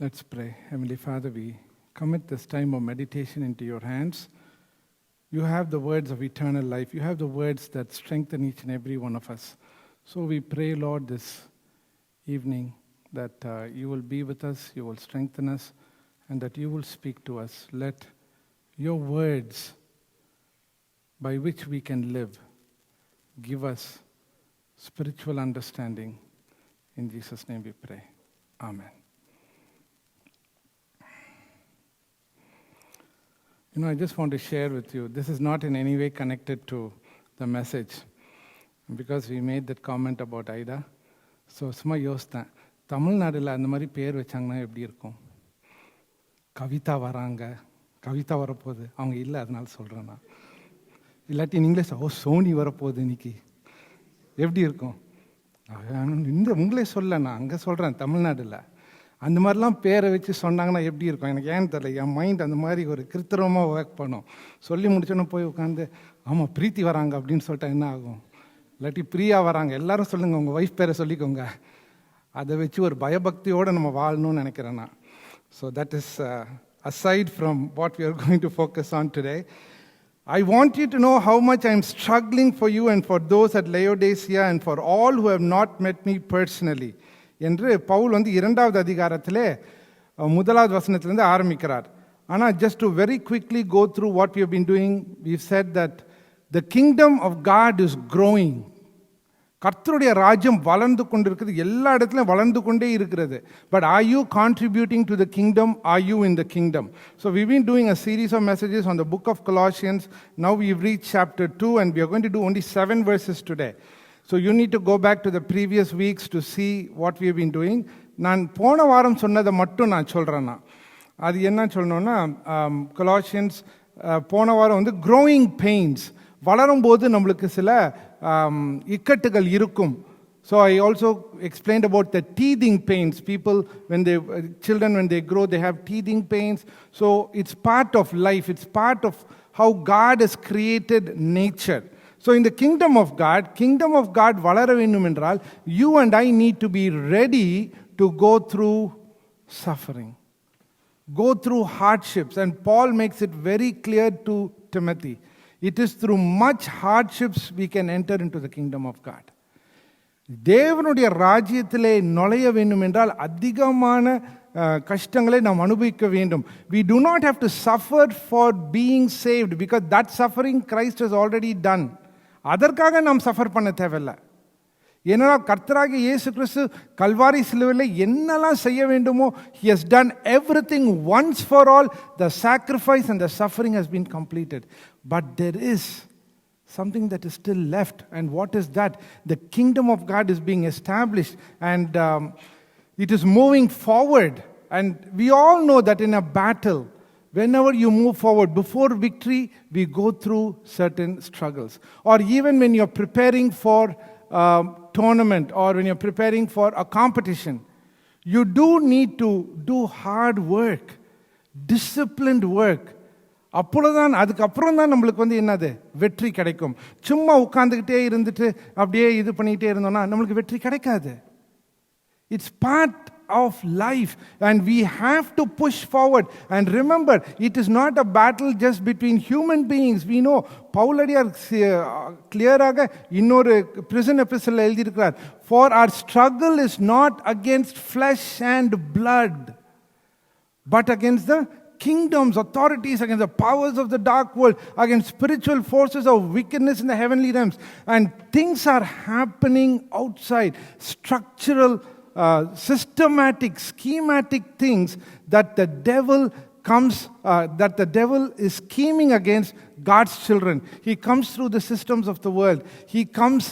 Let's pray. Heavenly Father, we commit this time of meditation into your hands. You have the words of eternal life. You have the words that strengthen each and every one of us. So we pray, Lord, this evening that you will be with us, you will strengthen us, and that you will speak to us. Let your words by which we can live give us spiritual understanding. In Jesus' name we pray. Amen. I just want to share with you, this is not in any way connected to the message, because we made that comment about Aida. So, சும்மா யோசித்தேன், தமிழ்நாடுல அந்த மாதிரி பேர் வச்சாங்கன்னா எப்படி இருக்கும்? கவிதா வராங்க, கவிதா வரப்போகுது, அவங்க இல்லை அதனால சொல்கிறேன் நான். இல்லாட்டி இங்கிலீஷ் சோனி வரப்போகுது இன்னைக்கு, எப்படி இருக்கும்? இந்த உங்களே சொல்ல நான் அங்கே சொல்கிறேன் தமிழ்நாடுல. அந்த மாதிரிலாம் பேரை வச்சு சொன்னாங்கன்னா எப்படி இருக்கும்? எனக்கு ஏன்னு தெரியல, என் மைண்ட் அந்த மாதிரி ஒரு கிருத்திரமாக ஒர்க் பண்ணும். சொல்லி முடிச்சோன்னே போய் உட்காந்து ஆமாம் பிரீத்தி வராங்க அப்படின்னு சொல்லிட்டா என்ன ஆகும்? இல்லாட்டி பிரியா வராங்க, எல்லாரும் சொல்லுங்கள், உங்கள் ஒய்ஃப் பேரை சொல்லிக்கோங்க. அதை வச்சு ஒரு பயபக்தியோடு நம்ம வாழணும்னு நினைக்கிறேன் நான். So that is aside from what we are going to focus on today. I want you to know how much I am struggling for you and for those at Laodicea and for all who have not met me personally. என்று பவுல் 2வது அதிகாரத்திலே 1வது வசனத்திலிருந்து ஆரம்பிக்கிறார். ஆனால் just to very quickly go through what we have been doing, we've said that the kingdom of God is growing. கர்த்தருடைய ராஜ்யம் வளர்ந்து கொண்டிருக்கிறது, எல்லா இடத்துலையும் வளர்ந்து கொண்டே இருக்கிறது. But are you contributing to the kingdom? Are you in the kingdom? So we've been doing a series of messages on the book of Colossians. Now we've reached chapter 2 and we are going to do only 7 verses today. So you need to go back to the previous weeks to see what we have been doing. நான் போன வாரம் சொன்னதை மட்டும் நான் சொல்கிறேன்னா, அது என்ன சொல்லணும்னா, Colossians போன வாரம் growing pains, வளரும்போது நம்மளுக்கு சில இக்கட்டுகள் இருக்கும். So I also explained about the teething pains. Children when they grow, they have teething pains. So it's part of life. It's part of how God has created nature. So in the kingdom of God வளர வேண்டும் என்றால், you and I need to be ready to go through suffering, go through hardships. And Paul makes it very clear to Timothy. It is through much hardships we can enter into the kingdom of God. தேவனுடைய ராஜ்யத்திலே நுழைய வேண்டும் என்றால் அதிகமான கஷ்டங்களை நாம் அனுபவிக்க வேண்டும். We do not have to suffer for being saved, because that suffering Christ has already done. அதற்காக நாம் சஃபர் பண்ண தேவையில்லை. ஏன்னா கர்த்தராகிய இயேசு கிறிஸ்து கல்வாரி சிலுவையில் என்னெல்லாம் செய்ய வேண்டுமோ, he has done everything once for all. The sacrifice and the suffering has been completed. But there is something that is still left. And what is that? The kingdom of God is being established and it is moving forward. And we all know that in a battle, whenever you move forward, before victory, we go through certain struggles. Or even when you're preparing for a tournament or when you're preparing for a competition, you do need to do hard work, disciplined work. அதுக்கப்புறம் தான் நம்மளுக்கு என்னது வெற்றி கிடைக்கும். சும்மா உட்காந்துக்கிட்டே இருந்துட்டு அப்படியே இது பண்ணிக்கிட்டே இருந்தோம்னா நம்மளுக்கு வெற்றி கிடைக்காது. It's part of life and we have to push forward. And remember, it is not a battle just between human beings. We know பவுலடியார் கிளியராக இன்னொரு prison epistle எழுதியிருக்கிறார், for our struggle is not against flesh and blood, but against the kingdoms, authorities, against the powers of the dark world, against spiritual forces of wickedness in the heavenly realms. And things are happening outside, structural, systematic, schematic things that the devil is scheming against God's children. He comes through the systems of the world. He comes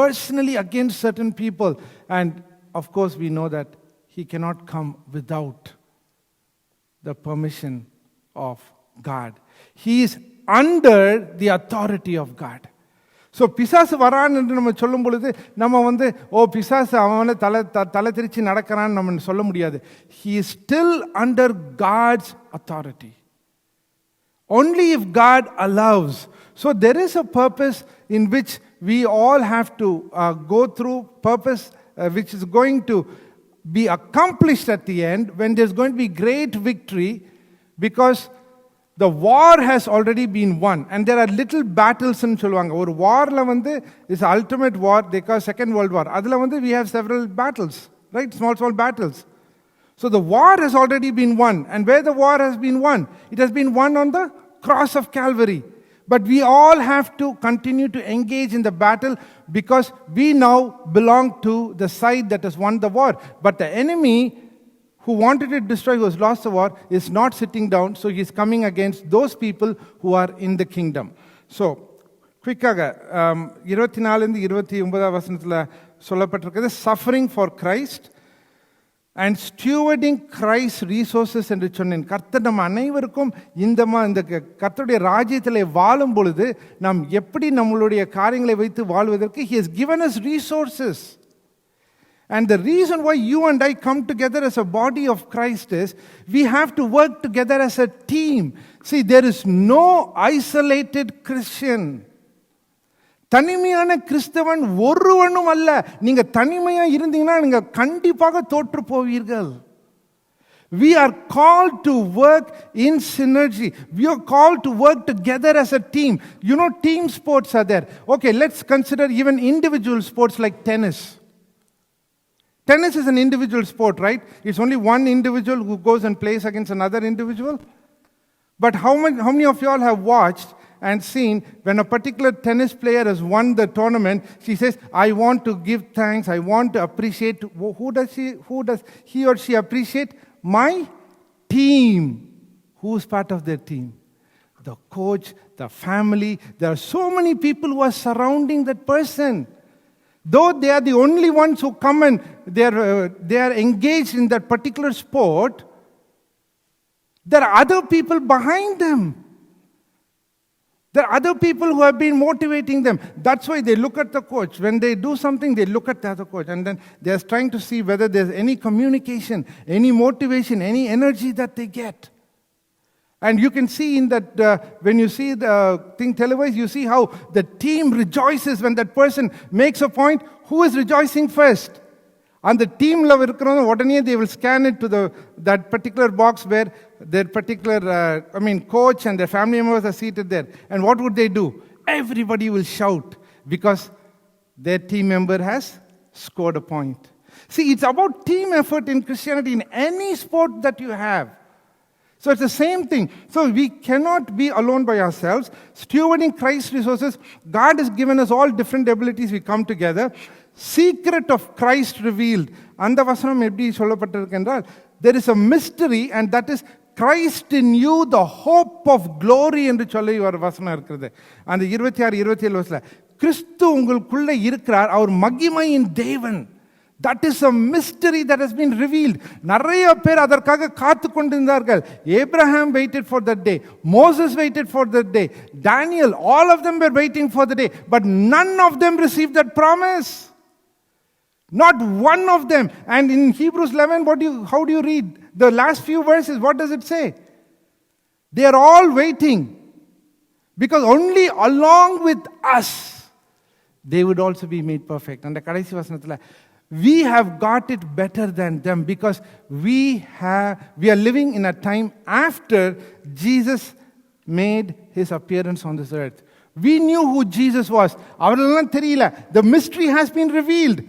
personally against certain people. And of course we know that he cannot come without the permission of God. He is under the authority of God. So பிசாசு வரான்னு என்று நம்ம சொல்லும் பொழுது நம்ம பிசாசு அவனை தலை திரிச்சு நடக்கிறான்னு நம்ம சொல்ல முடியாது. He is still under God's authority. Only if God allows. So there is a purpose in which we all have to go through, purpose which is going to be accomplished at the end, when there's going to be great victory, because the war has already been won. And there are little battles in சொல்லுவாங்க. ஒரு warல வந்து is ultimate war, they call Second World War. அதுல வந்து we have several battles, right? Small battles. So the war has already been won. And where the war has been won? It has been won on the cross of Calvary. But we all have to continue to engage in the battle, because we now belong to the side that has won the war. But the enemy who wanted to destroy, who has lost the war, is not sitting down. So he is coming against those people who are in the kingdom. So, quick-ஆக 24-29 வசனத்தில் சொல்லப்பட்டிருக்கிறது suffering for Christ and stewarding Christ's resources என்று சொன்னேன். கர்த்தர் நம்ம அனைவருக்கும் இந்த கர்த்தருடைய ராஜ்யத்தில் வாழும் பொழுது நாம் எப்படி நம்மளுடைய காரியங்களை வைத்து வாழ்வதற்கு he has given us resources. And the reason why you and I come together as a body of Christ is we have to work together as a team. See, there is no isolated Christian. தனிமையான கிறிஸ்தவன் ஒருவனும் அல்ல. நீங்க தனிமையா இருந்தீங்கன்னா நீங்க கண்டிப்பாக தோற்று போவீர்கள். We are called to work in synergy. We are called to work together as a team. You know, team sports are there. Okay, let's consider even individual sports like tennis. Tennis is an individual sport, right? It's only one individual who goes and plays against another individual. But how many of you all have watched and seen when a particular tennis player has won the tournament, she says, I want to give thanks, I want to appreciate. Who does he or she appreciate? My team. Who's part of their team? The coach, the family. There are so many people who are surrounding that person. Though they are the only ones who come and they are engaged in that particular sport, there are other people behind them. There are other people who have been motivating them. That's why they look at the coach. When they do something, they look at the other coach. And then they are trying to see whether there's any communication, any motivation, any energy that they get. And you can see in that, when you see the thing televised, you see how the team rejoices when that person makes a point. Who is rejoicing first? And the team they will scan it to that particular box where their particular, coach and their family members are seated there. And what would they do? Everybody will shout because their team member has scored a point. See, it's about team effort in Christianity, in any sport that you have. So it's the same thing. So we cannot be alone by ourselves. Stewarding Christ's resources, God has given us all different abilities. We come together. Secret of Christ revealed. அந்த வசனம் எப்படி சொல்லப்பட்டிருக்கு என்றால், there is a mystery and that is Christ in you, the hope of glory என்று சொல்லி ஒரு வசனம் இருக்கிறது. அந்த 26-27 வசனத்துல கிறிஸ்து உங்களுக்குள்ள இருக்கிறார், அவர் மகிமையின் தேவன். That is a mystery that has been revealed. நிறைய பேர் அதற்காக காத்து கொண்டிருந்தார்கள். Abraham waited for that day. Moses waited for that day. Daniel, all of them were waiting for the day. But none of them received that promise. Not one of them. And in Hebrews 11, how do you read? The last few verses, what does it say? They are all waiting. Because only along with us, they would also be made perfect. And the கடைசி வசனத்துல, we have got it better than them because we are living in a time after Jesus made his appearance on this earth. We knew who Jesus was. The mystery has been revealed.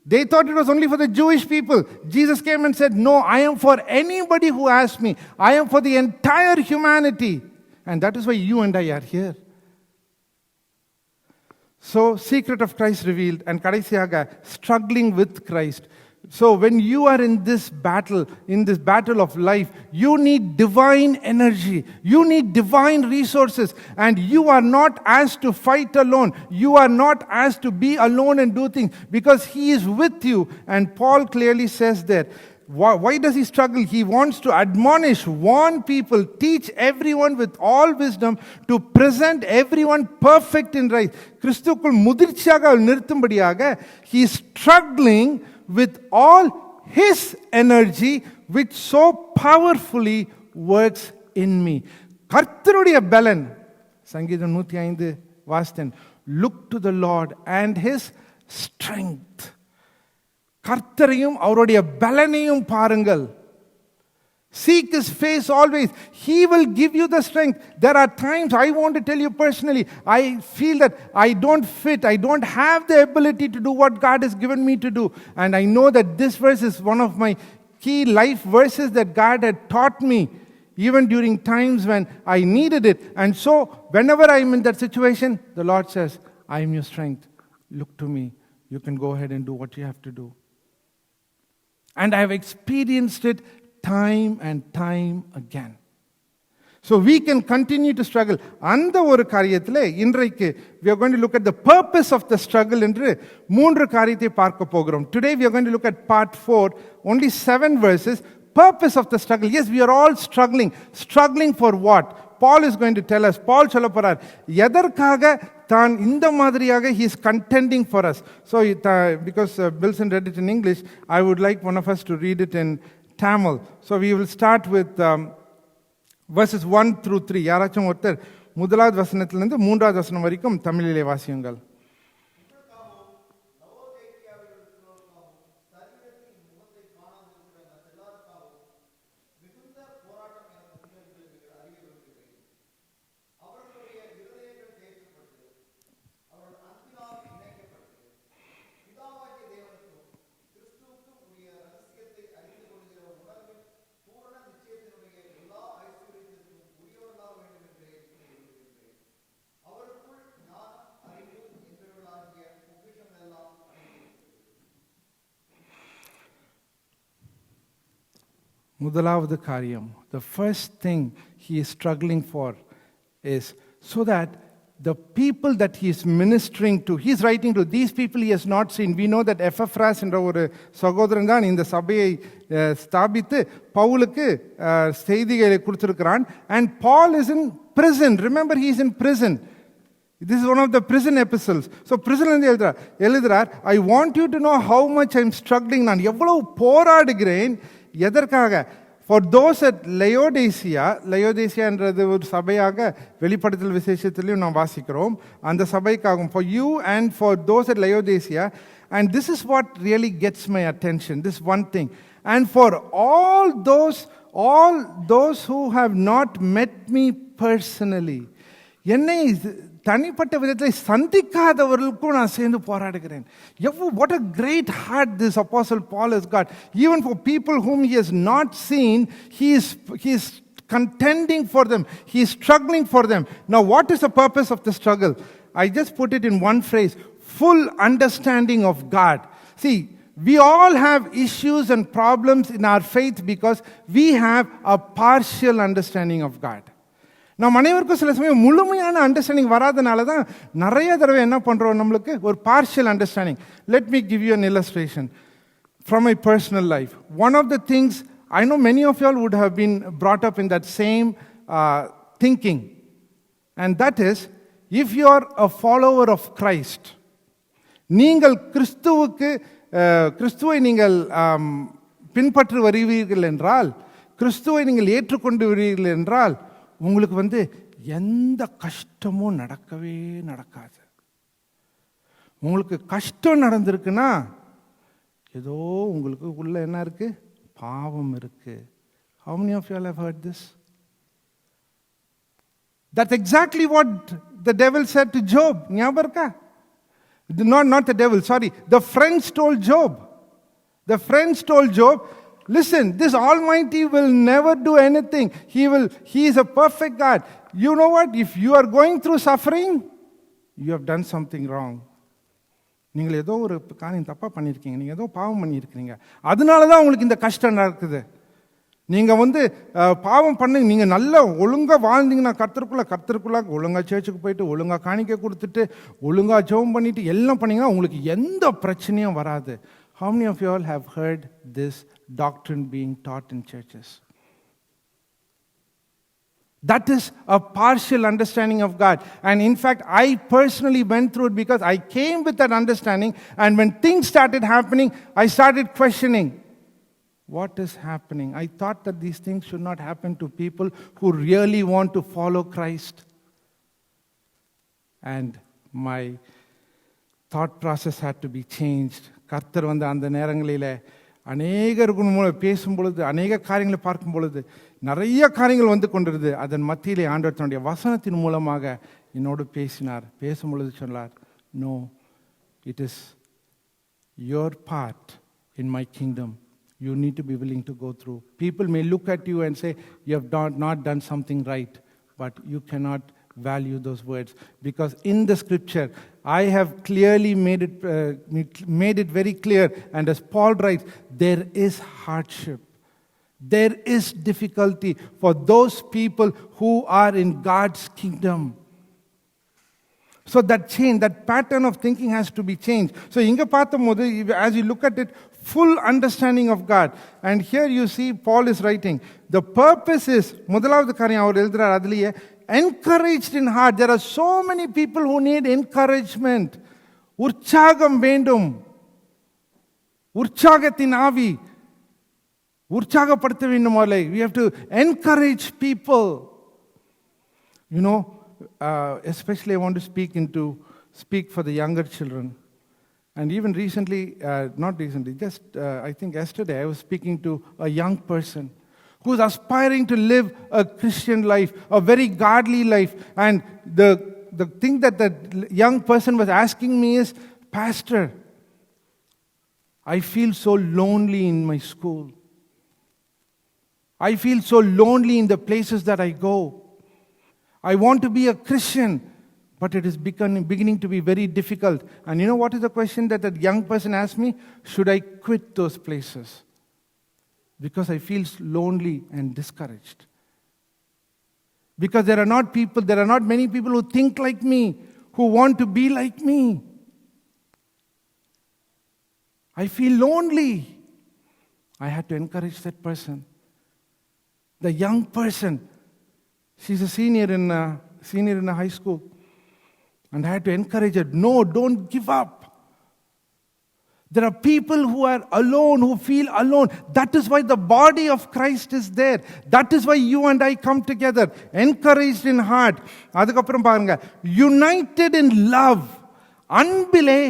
They thought it was only for the Jewish people. Jesus came and said, no, I am for anybody who asks me. I am for the entire humanity. And that is why you and I are here. So, secret of Christ revealed, and கடைசியாக struggling with Christ. So, when you are in this battle of life, you need divine energy, you need divine resources, and you are not asked to fight alone. You are not asked to be alone and do things, because He is with you. And Paul clearly says there, why does he struggle? He wants to admonish, warn people, teach everyone with all wisdom to present everyone perfect in right. கிறிஸ்துவுக்குள் முதிர்ச்சியாக நிறுத்தும்படியாக he is struggling with all his energy which so powerfully works in me. கர்த்தருடைய பலன், சங்கீதம் 105 வாசித்தேன். Look to the Lord and his strength. கர்த்தரையும் அவருடைய பலனையும் பாருங்கள். Seek His face always. He will give you the strength. There are times, I want to tell you personally, I feel that I don't fit. I don't have the ability to do what God has given me to do. And I know that this verse is one of my key life verses that God had taught me, even during times when I needed it. And so, whenever I'm in that situation, the Lord says, I am your strength. Look to me. You can go ahead and do what you have to do. And I have experienced it time and time again. So we can continue to struggle. அந்த ஒரு காரியத்திலே இன்றைக்கு we are going to look at the purpose of the struggle என்று 3 காரியத்தை பார்க்க போகிறோம். Today we are going to look at part 4, only 7 verses. Purpose of the struggle. Yes, we are all struggling. Struggling for what? Paul is going to tell us. Paul சொல்ல போறார் எதற்காக தான் இந்த மாதிரியாக he is contending for us. So because Bilson read it in English, I would like one of us to read it in Tamil. So we will start with verses 1 through 3. யாராச்சும் ஒருத்தர் முதலாவது வசனத்திலிருந்து 3வது வசனம் வரைக்கும் தமிழிலே வாசியுங்கள். முதலாவது காரியம், the first thing he is struggling for is so that the people that he is ministering to, he is writing to these people he has not seen. We know that Epaphras என்ற ஒரு சகோதரன் தான் இந்த சபையை ஸ்தாபித்து பவுலுக்கு செய்திகளை கொடுத்திருக்கிறான். And Paul is in prison. Remember, he is in prison. This is one of the prison epistles. So prison எழுதுறார், I want you to know how much I am struggling. நான் எவ்வளவு போராடுகிறேன். எதற்காக? For those at Laodicea என்றது ஒரு சபையாக வெளிப்படுத்தல் விசேஷத்திலையும் நாம் வாசிக்கிறோம். அந்த சபைக்காகும். For you and for those at Laodicea. And this is what really gets my attention. This one thing. And for all those who have not met me personally. என்னை தனிப்பட்ட விதத்தில் சந்திக்காதவர்களுக்கும் நான் சேர்ந்து போராடுகிறேன். What a great heart this apostle Paul has got. Even for people whom he has not seen, he is contending for them. He is struggling for them. Now, what is the purpose of the struggle? I just put it in one phrase: full understanding of God. See, we all have issues and problems in our faith because we have a partial understanding of God. நாம் அனைவருக்கும் சில சமயம் முழுமையான understanding வராதனால தான் நிறைய தடவை என்ன பண்ணுறோம், நம்மளுக்கு ஒரு partial understanding. Let me give you an illustration from my personal life. One of the things, I know many of you all would have been brought up in that same thinking, and that is, if you are a follower of Christ, நீங்கள் கிறிஸ்துவை நீங்கள் பின்பற்றி வருவீர்கள் என்றால், கிறிஸ்துவை நீங்கள் ஏற்றுக்கொண்டு வருவீர்கள் என்றால், உங்களுக்கு எந்த கஷ்டமும் நடக்கவே நடக்காது. உங்களுக்கு கஷ்டம் நடந்திருக்குன்னா ஏதோ உங்களுக்கு உள்ள என்ன இருக்கு? பாவம் இருக்கு. How many of you all have heard this? That's exactly what the devil said to Job. ஞாபகம் இருக்கா? Not the devil, sorry. The friends told Job. The friends told Job, listen, this Almighty will never do anything. He is a perfect God. You know what? If you are going through suffering, you have done something wrong. நீங்கள் ஏதோ ஒரு காரியம் தப்பாக பண்ணியிருக்கீங்க, நீங்கள் ஏதோ பாவம் பண்ணியிருக்கிறீங்க, அதனால தான் உங்களுக்கு இந்த கஷ்டம் நடக்குது. நீங்கள் பாவம் பண்ணி நீங்கள் நல்லா ஒழுங்காக வாழ்ந்தீங்கன்னா கர்த்தருக்குள்ள ஒழுங்காக சர்ச்சுக்கு போயிட்டு ஒழுங்காக காணிக்கை கொடுத்துட்டு ஒழுங்காக ஜெபம் பண்ணிட்டு எல்லாம் பண்ணீங்கன்னா உங்களுக்கு எந்த பிரச்சனையும் வராது. How many of you all have heard this doctrine being taught in churches? That is a partial understanding of God. And in fact, I personally went through it because I came with that understanding. And when things started happening, I started questioning, what is happening? I thought that these things should not happen to people who really want to follow Christ. And my thought process had to be changed கர்த்தர் வந்து அந்த நேரங்களில் அநேகருக்கு மூலம் பேசும் பொழுது, அநேக காரியங்களை பார்க்கும் பொழுது நிறைய காரியங்கள் வந்து கொண்டிருது. அதன் மத்தியிலே ஆண்டவர் தன்னுடைய வசனத்தின் மூலமாக என்னோடு பேசினார். பேசும் பொழுது சொன்னார், no, it is your part in my kingdom. You need to be willing to go through. People may look at you and say, you have not done something right, but you cannot value those words. Because in the scripture, I have clearly made it very clear, and as Paul writes, there is hardship. There is difficulty for those people who are in God's kingdom. So that change, that pattern of thinking has to be changed. So inga paathumbodhu, as you look at it, full understanding of God. And here you see Paul is writing, the purpose is, முதலாவது காரியம் அவர் எழுதுறார் அதுலயே, encouraged in heart. There are so many people who need encouragement. உற்சாகம் வேண்டும். உற்சாகத்தின் ஆவி உற்சாகப்படுத்த வேண்டும். We have to encourage people. You know, especially I want to speak for the younger children. And even recently, not recently, just I think yesterday, I was speaking to a young person who's aspiring to live a Christian life, a very godly life. And the thing that young person was asking me is, Pastor, I feel so lonely in my school. I feel so lonely in the places that I go. I want to be a Christian, but it is beginning to be very difficult. And you know what is the question that young person asked me? Should I quit those places? Because I feel lonely and discouraged. Because there are not many people who think like me, who want to be like me. I feel lonely. I had to encourage that person. The young person, she's a senior in a high school. And I had to encourage her, no, don't give up. There are people who are alone, who feel alone. That is why the body of Christ is there. That is why you and I come together, encouraged in heart. அதுக்கப்புறம் பாருங்க, united in love. அன்பிலே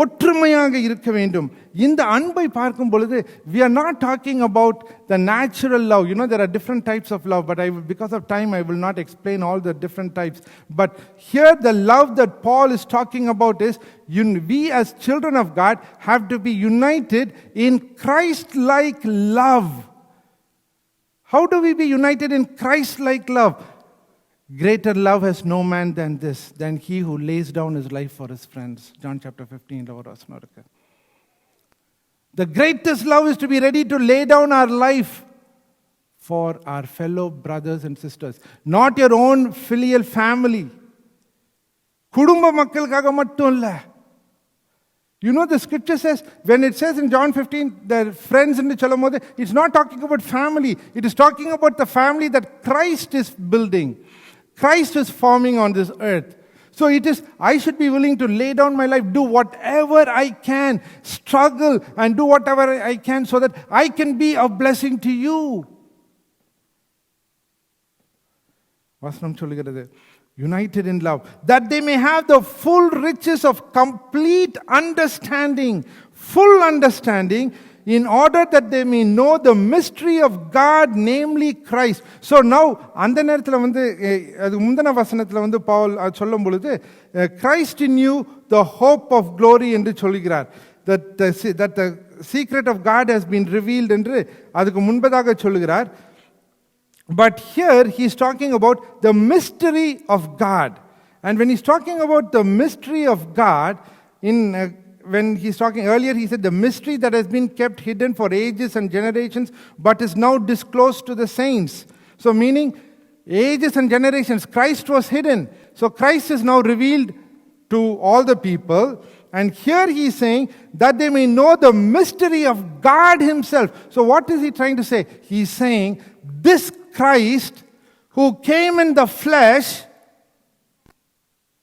ஒற்றுமையாக இருக்க வேண்டும். இந்த அன்பை பார்க்கும் பொழுது, we are not talking about the natural love. You know, there are different types of love, but because of time, I will not explain all the different types. But here, the love that Paul is talking about is, we as children of God have to be united in Christ-like love. How do we be united in Christ-like love? Greater love has no man than this, than he who lays down his life for his friends. John chapter 15. The greatest love is to be ready to lay down our life for our fellow brothers and sisters. Not your own filial family. குடும்ப மக்களுக்காக மட்டும் இல்ல. You know, the scripture says, when it says in John 15, the friends in the Chalamode, it's not talking about family. It is talking about the family that Christ is building. Christ is forming on this earth. So it is, I should be willing to lay down my life, do whatever I can, struggle and do whatever I can so that I can be a blessing to you. Vasanam சொல்லுகிறது, united in love, that they may have the full riches of complete understanding, full understanding, in order that they may know the mystery of God, namely Christ. So now, அந்த நேரத்தில் வந்து அது முந்தின வசனத்தில் வந்து பவுல் சொல்லும் பொழுது, Christ in you, the hope of glory என்று சொல்கிறார். That the secret of God has been revealed என்று அதுக்கு முன்பதாக சொல்கிறார். But here he is talking about the mystery of God. And when he's talking about the mystery of God, when he's talking earlier, he said the mystery that has been kept hidden for ages and generations, but is now disclosed to the saints. So meaning, ages and generations, Christ was hidden. So Christ is now revealed to all the people. And here he is saying that they may know the mystery of God himself. So what is he trying to say? He is saying, this Christ who came in the flesh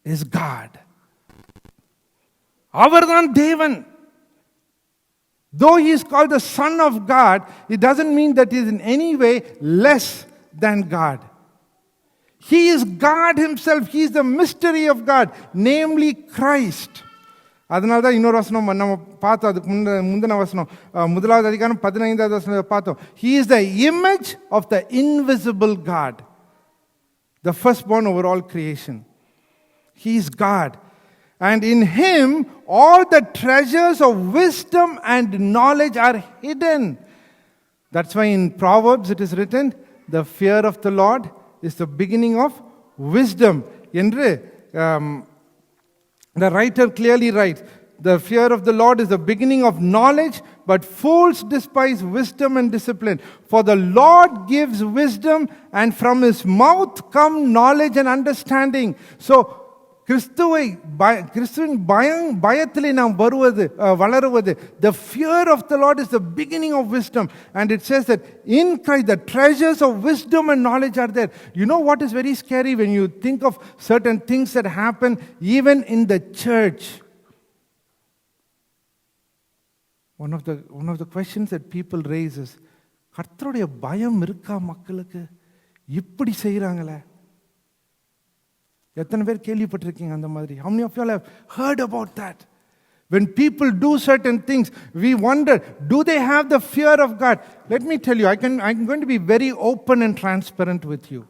is God. அவர்தான் தேவன். Though he is called the Son of God, it doesn't mean that he is in any way less than God. He is God himself. He is the mystery of God, namely Christ. அதனால தான் இன்னொரு வசனம் நம்ம பார்த்தோம், அதுக்கு முந்தின வசனம் 1வது அதிகாரம் 15வது வசனம் பார்த்தோம். He is the image of the invisible God, the firstborn over all creation. He is God. And in Him, all the treasures of wisdom and knowledge are hidden. That's why in Proverbs it is written, the fear of the Lord is the beginning of wisdom. என்று the writer clearly writes, the fear of the Lord is the beginning of knowledge, but fools despise wisdom and discipline. For the Lord gives wisdom, and from His mouth come knowledge and understanding. So, கிறிஸ்துவின் பயத்திலே நாம் வளருவது, the fear of the Lord is the beginning of wisdom. And it says that in Christ the treasures of wisdom and knowledge are there. You know what is very scary when you think of certain things that happen even in the church? One of the questions that people raise is, கர்த்தருடைய பயம் இருக்கா மக்களுக்கு? இப்படி செய்றாங்களே. எத்தனை பேர் கேள்விப்பட்டிருக்கீங்க அந்த மாதிரி? How many of you all have heard about that? When people do certain things, we wonder, do they have the fear of God? Let me tell you, I'm going to be very open and transparent with you.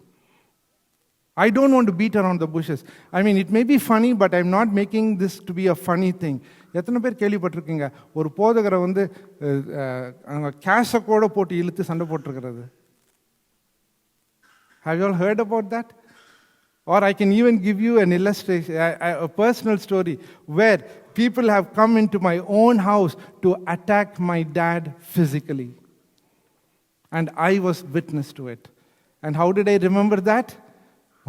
I don't want to beat around the bushes. I mean, it may be funny, but I'm not making this to be a funny thing. எத்தனை பேர் கேள்விப்பட்டிருக்கீங்க ஒரு போதகரை வந்து கேஷக்கோட போட்டு இழுத்து சண்டை போட்டிருக்கிறது? Have you all heard about that? Or I can even give you an illustration, a personal story where people have come into my own house to attack my dad physically. And I was witness to it. And how did I remember that?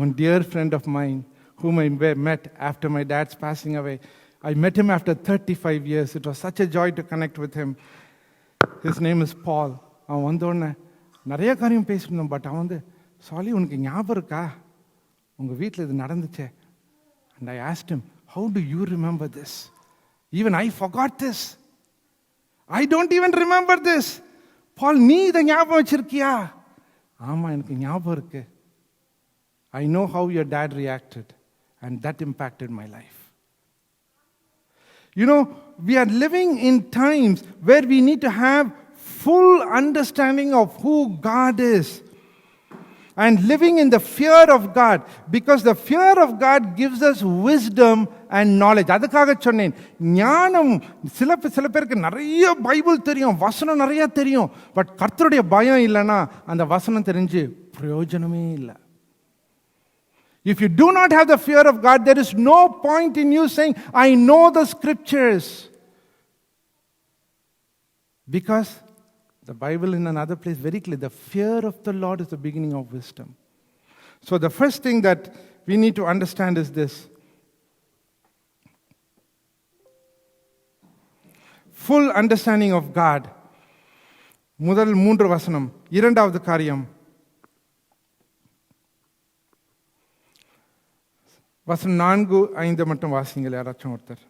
One dear friend of mine whom I met after my dad's passing away. I met him after 35 years. It was such a joy to connect with him. His name is Paul. அவன் வந்தோடனே நிறைய காரியம் பேசியிருந்தோம். But அவன் வந்து, சாலி உனக்கு ஞாபகம் இருக்கா உங்கள் வீட்டில் இது நடந்துச்சே? And I asked him, how do you remember this? Even I forgot this. I don't even remember this. Paul, நீ இதை ஞாபகம் வச்சிருக்கியா? ஆமாம், எனக்கு ஞாபகம் இருக்கு. I know how your dad reacted, and that impacted my life. You know, we are living in times where we need to have full understanding of who God is. And living in the fear of God, because the fear of God gives us wisdom and knowledge. அதுக்காக சொன்னேன், ஞானம் சில பேருக்கு நிறைய Bible தெரியும், வசனம் நிறைய தெரியும், பட் கர்த்தருடைய பயம் இல்லைன்னா அந்த வசனம் தெரிஞ்சு பிரயோஜனமே இல்லை. If you do not have the fear of God, there is no point in you saying, I know the scriptures. Because the Bible in another place very clear, the fear of the Lord is the beginning of wisdom. So the first thing that we need to understand is this. Full understanding of God. முதல் 3 வசனம். இரண்டாவது காரியம், வசனம் 4, 5 மட்டும் வாசிங்கள் யாராச்சும் ஒருத்தர்.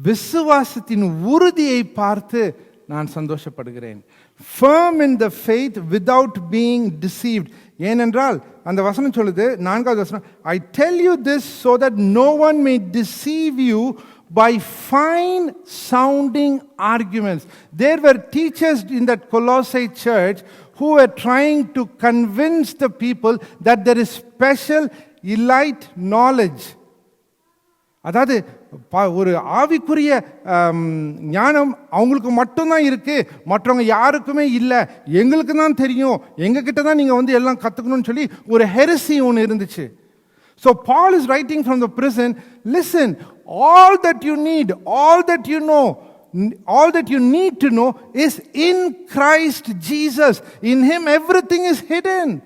விசுவாசத்தின் உறுதியை பார்த்து நான் சந்தோஷப்படுகிறேன். Firm in the faith without being deceived. ஏனென்றால் அந்த வசனம் சொல்லுது, 4வது வசனம், I tell you this so that no one may deceive you by fine sounding arguments. There were teachers in that Colossae church who were trying to convince the people that there is special elite knowledge. அதாவது ஒரு ஆவிக்குரிய ஞானம் அவங்களுக்கு மட்டும்தான் இருக்கு, மற்றவங்க யாருக்குமே இல்லை, எங்களுக்கு தான் தெரியும், எங்ககிட்ட தான் நீங்கள் வந்து எல்லாம் கற்றுக்கணும்னு சொல்லி ஒரு ஹெரசி ஒன்று இருந்துச்சு. So Paul is writing from the prison, listen, all that you need, all that you know, all that you need to know is in Christ Jesus. In Him everything is hidden.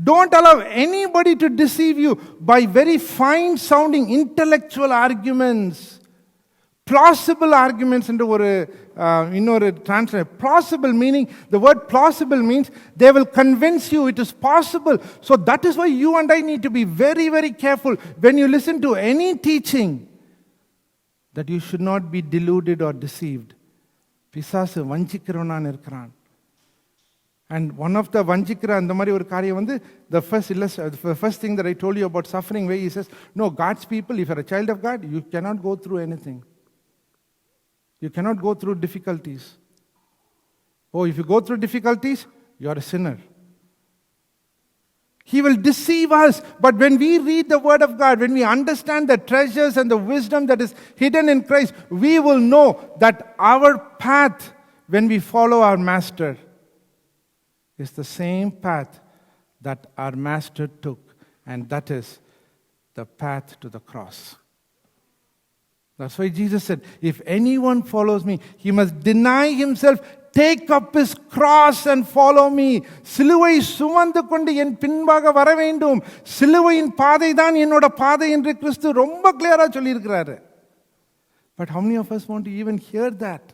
Don't allow anybody to deceive you by very fine sounding intellectual arguments. plausible arguments into ஒரு இன்னொரு translation. Plausible meaning, the word plausible means they will convince you it is possible. So that is why you and I need to be very, very careful when you listen to any teaching, that you should not be deluded or deceived. பிசாசு வஞ்சிக்கிறவனான் இருக்கிறான். And one of the vanjikra and the mari or காரியம் வந்து the first thing that I told you about suffering, where he says, no, God's people, if you're a child of God, you cannot go through anything. You cannot go through difficulties. Oh, if you go through difficulties, you are a sinner. He will deceive us. But when we read the Word of God, when we understand the treasures and the wisdom that is hidden in Christ, we will know that our path, when we follow our Master, is the same path that our Master took. And that is the path to the cross. That's why Jesus said, if anyone follows me, he must deny himself, take up his cross and follow me. சிலுவை சுமந்து கொண்டு என் பின்பாக வர வேண்டும். சிலுவையின் பாதை தான் என்னோட பாதை என்று கிறிஸ்து ரொம்ப கிளியரா சொல்லியிருக்கிறாரு. But how many of us want to even hear that?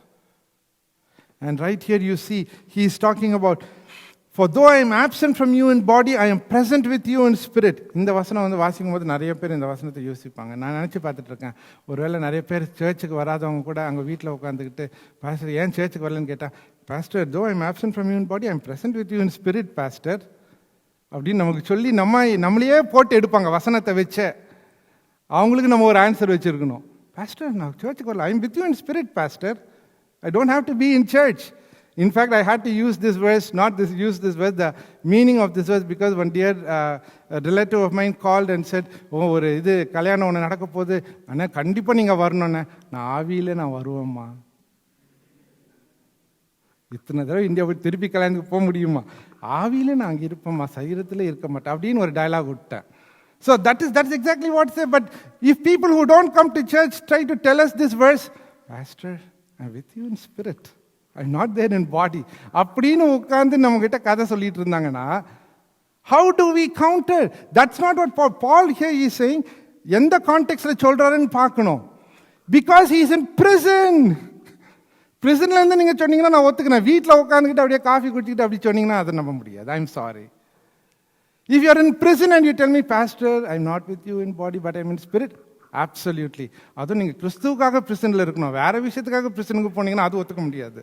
And right here you see, he is talking about, for though I am absent from you in body, I am present with you in spirit. இந்த வசனம் வந்து வாசிக்கும் போது நிறைய பேர் இந்த வசனத்தை யோசிப்பாங்க. நான் நினச்சி பார்த்துட்டு இருக்கேன், ஒருவேளை நிறைய பேர் சர்ச்சுக்கு வராதவங்க கூட அங்கே வீட்டில் உட்காந்துக்கிட்டு, பாஸ்டர் ஏன் சர்ச்சுக்கு வரலன்னு கேட்டால், pastor though I am absent from you in body, I am present with you in spirit, pastor அப்படின்னு நமக்கு சொல்லி நம்மளையே போட்டு எடுப்பாங்க வசனத்தை வச்சே. அவங்களுக்கு நம்ம ஒரு ஆன்சர் வச்சுருக்கணும். பாஸ்டர் நான் சர்ச்சுக்கு வரல, I am with you in spirit, pastor. I don't have to be in church. In fact, I had to use this verse, the meaning of this verse, because one dear relative of mine called and said, oh, ஒரு இது கல்யாணம் ஒன்று நடக்க போகுது, ஆனால் கண்டிப்பாக நீங்கள் வரணும்னே. நான் ஆவியில் நான் வருவேம்மா. இத்தனை தடவை இந்தியா போய் திருப்பி கல்யாணத்துக்கு போக முடியுமா? ஆவியில் நான் அங்கே இருப்பேம்மா, சரீரத்தில் இருக்க மாட்டேன் அப்படின்னு ஒரு டயலாக் விட்டேன். So that's exactly what it says. But if people who don't come to church try to tell us this verse, Pastor, I'm with you in spirit, I'm not there in body, அப்படின்னு உட்கார்ந்து நம்ம கிட்ட கதை சொல்லிட்டு இருந்தாங்கன்னா, how do we counter? That's not what Paul here is saying. எந்த கான்டெக்ஸ்ட்ல சொல்றாருன்னு பார்க்கணும். Because he is in prison. பிரிசன்ல இருந்து நீங்க சொன்னீங்கன்னா நான் ஒத்துக்கிறேன். வீட்டில் உட்காந்துக்கிட்டு அப்படியே காஃபி குடிச்சிக்கிட்டு அப்படி சொன்னீங்கன்னா அதை நம்ப முடியாது. I'm sorry. If you are in prison and you tell me, Pastor, I'm not with you in body but I'm in spirit, absolutely. அதுவும் நீங்கள் கிறிஸ்துவுக்காக பிரிசனில் இருக்கணும். வேற விஷயத்துக்காக பிரிசனுக்கு போனீங்கன்னா அது ஒத்துக்க முடியாது.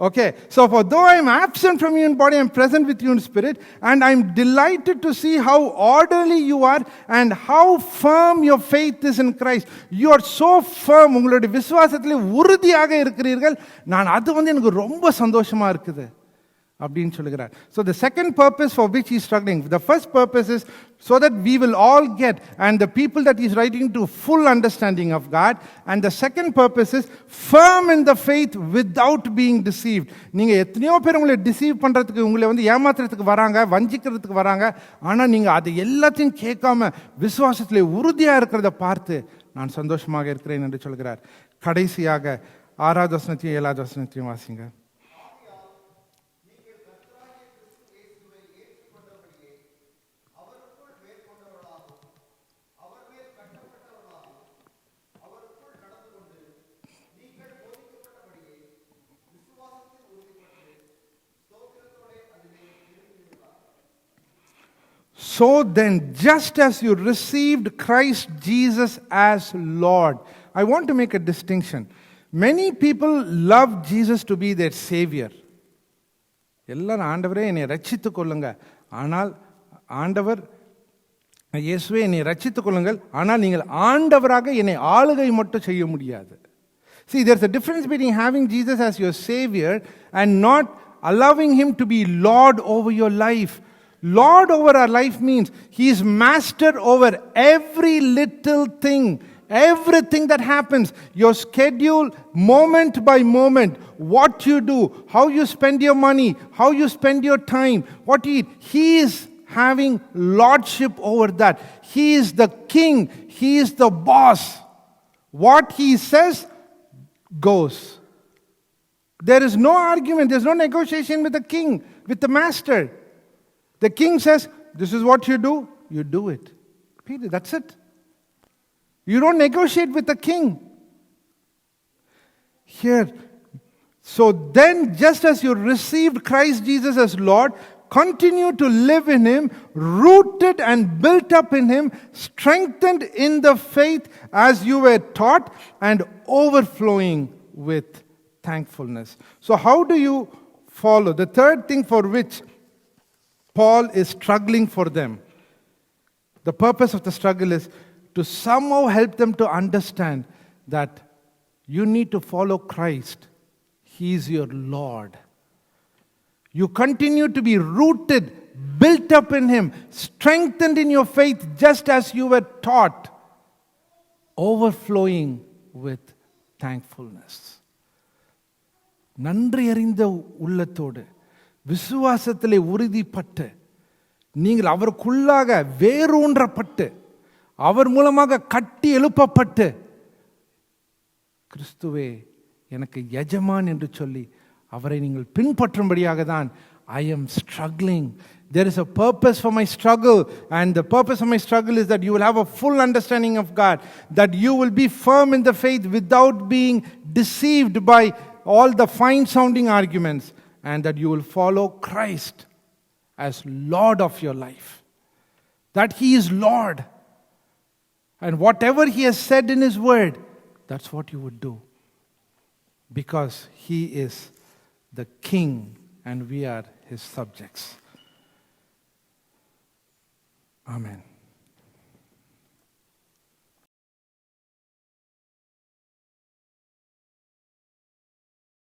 Okay, so for though I am absent from you in body, I am present with you in spirit, and I am delighted to see how orderly you are and how firm your faith is in Christ. You are so firm. உங்களுடைய விசுவாசத்திலே உறுதியாக இருக்கிறீர்கள். நான் அது வந்து எனக்கு ரொம்ப சந்தோஷமா இருக்குது அப்படின்னு சொல்லுகிறார். So the second purpose for which he is struggling, the first purpose is so that we will all get, and the people that he is writing to, full understanding of God. And the second purpose is firm in the faith without being deceived. நீங்க எத்தனையோ பேர் உங்களை deceive பண்றதுக்கு, உங்களை வந்து ஏமாத்துறதுக்கு வராங்க, வஞ்சிக்கிறதுக்கு வராங்க. ஆனா நீங்க அது எல்லாத்தையும் கேட்காம விசுவாசத்திலே உறுதியா இருக்கிறத பார்த்து நான் சந்தோஷமாக இருக்கிறேன் என்று சொல்கிறார். கடைசியாக 6வது வசனத்தையும் 7வது வசனத்தையும் வாசிங்க. So then, just as you received Christ Jesus as Lord. I want to make a distinction. Many people love Jesus to be their savior. எல்லாரும் ஆண்டவரே என்னை ரட்சித்துக் கொள்ளுங்க, ஆனால் ஆண்டவர் இயேசுவே என்னை ரட்சித்துக் கொள்ளுங்கள், ஆனால் நீங்கள் ஆண்டவராக என்னை ஆளுகை மட்டும் செய்ய முடியாது. See, there's a difference between having Jesus as your savior and not allowing him to be Lord over your life. Lord over our life means he is master over every little thing, everything that happens, your schedule, moment by moment, what you do, how you spend your money, how you spend your time, what you eat. He is having lordship over that. He is the king, he is the boss. What he says goes. There is no argument, there's no negotiation with the king, with the master. The king says, this is what you do, you do it. Peter, that's it. You don't negotiate with the king. Here, so then, just as you received Christ Jesus as Lord, continue to live in Him, rooted and built up in Him, strengthened in the faith as you were taught, and overflowing with thankfulness. So how do you follow? The third thing for which Paul is struggling for them, the purpose of the struggle is to somehow help them to understand that you need to follow Christ. He is your Lord. You continue to be rooted, built up in Him, strengthened in your faith just as you were taught, overflowing with thankfulness. நன்றி அறிந்த உள்ளத்தோடு விசுவாசத்திலே உறுதிப்பட்டு நீங்கள் அவருக்குள்ளாக வேரூன்றப்பட்டு அவர் மூலமாக கட்டி எழுப்பப்பட்டு கிறிஸ்துவே எனக்கு எஜமான் என்று சொல்லி அவரை நீங்கள் பின்பற்றும்படியாக தான் I am struggling. There is a purpose for my struggle, and the purpose of my struggle is that you will have a full understanding of God, that you will be firm in the faith without being deceived by all the fine sounding arguments, and that you will follow Christ as Lord of your life. That He is Lord. And whatever He has said in His word, that's what you would do. Because He is the King and we are His subjects. Amen.